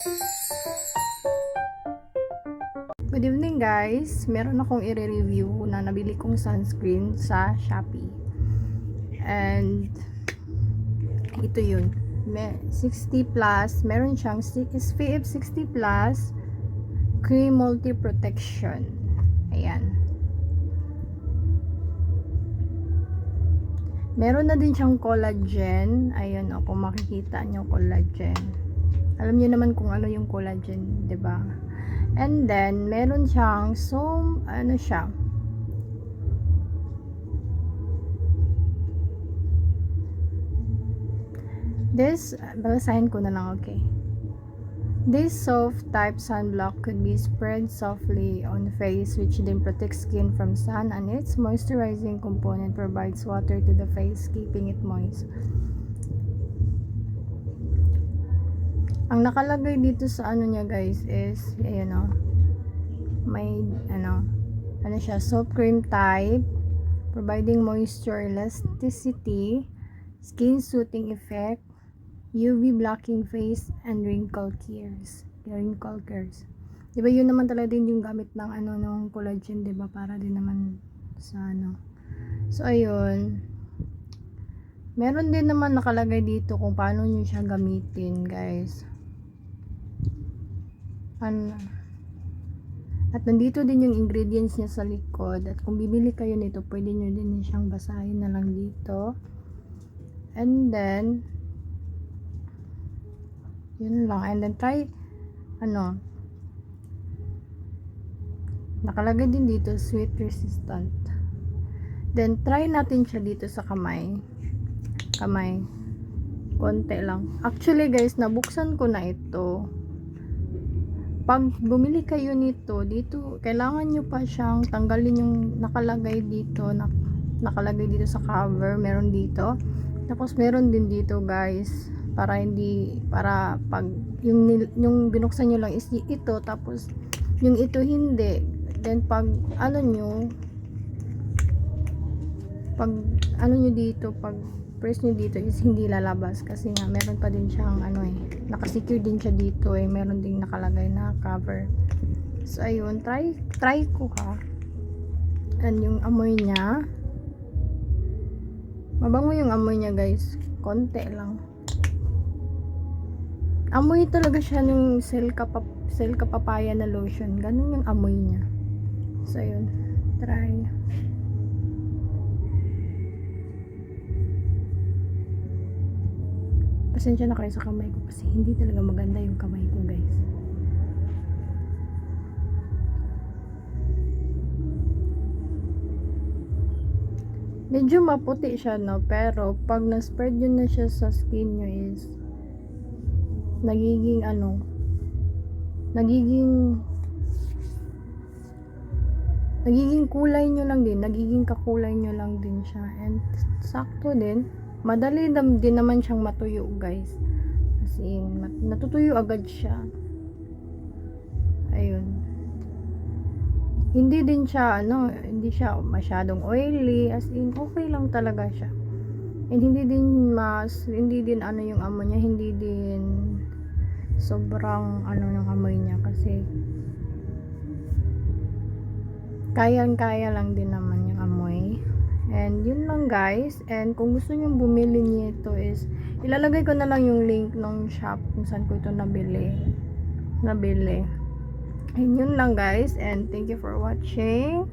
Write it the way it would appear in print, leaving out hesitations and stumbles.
Good evening guys! Meron akong i-review na nabili kong sunscreen sa Shopee. And ito yun. 60 plus. Meron siyang SPF 60 plus Cream Multi Protection. Ayan. Meron na din siyang collagen. Ayun o, kung makikita nyo collagen. Alam niyo naman kung ano yung collagen, 'di ba? And then meron siyang ano siya? Basahin ko na lang, okay. This soft type sunblock could be spread softly on the face, which then protects skin from sun, and its moisturizing component provides water to the face, keeping it moist. Ang nakalagay dito sa ano niya guys is, ayan o, may ano siya, soft cream type, providing moisture, elasticity, skin soothing effect, UV blocking face, and wrinkle cures. Diba yun naman talaga din yung gamit ng ano ng collagen, diba, para din naman sa ano. So ayun, meron din naman nakalagay dito kung paano nyo siya gamitin guys. At nandito din yung ingredients niya sa likod, at kung bibili kayo nito pwede nyo din siyang basahin na lang dito. And then yun lang. And then try nakalagay din dito sweat resistant. Then try natin siya dito sa kamay konti lang. Actually guys, nabuksan ko na ito. Pag bumili kayo nito, dito kailangan nyo pa siyang tanggalin yung nakalagay dito, nakalagay dito sa cover, meron dito. Tapos meron din dito guys, para pag yung binuksan nyo lang is ito, tapos yung ito hindi. Then pag ano nyo dito, pag press nyo dito is hindi lalabas, kasi nga meron pa din siyang nakasecure din siya dito, meron ding nakalagay na cover. So ayun, try ko ha. And yung amoy niya, mabango yung amoy niya guys, konti lang. Amoy talaga siya ng Silka papaya na lotion, ganun yung amoy niya. So ayun, try. Pasensya na kayo sa kamay ko kasi hindi talaga maganda yung kamay ko guys. Medyo maputi siya, no, pero pag na-spread yun na siya sa skin nyo is nagiging kulay nyo lang din, nagiging kakulay nyo lang din siya. And sakto din, madali din naman siyang matuyo guys, kasi natutuyo agad siya. Ayun, hindi siya masyadong oily, as in okay lang talaga siya. And hindi din yung amoy niya, hindi din sobrang ng amoy niya, kasi kaya lang din naman yung amoy. And yun lang guys. And kung gusto nyo bumili nito is ilalagay ko na lang yung link ng shop kung saan ko ito nabili. And yun lang guys, and thank you for watching.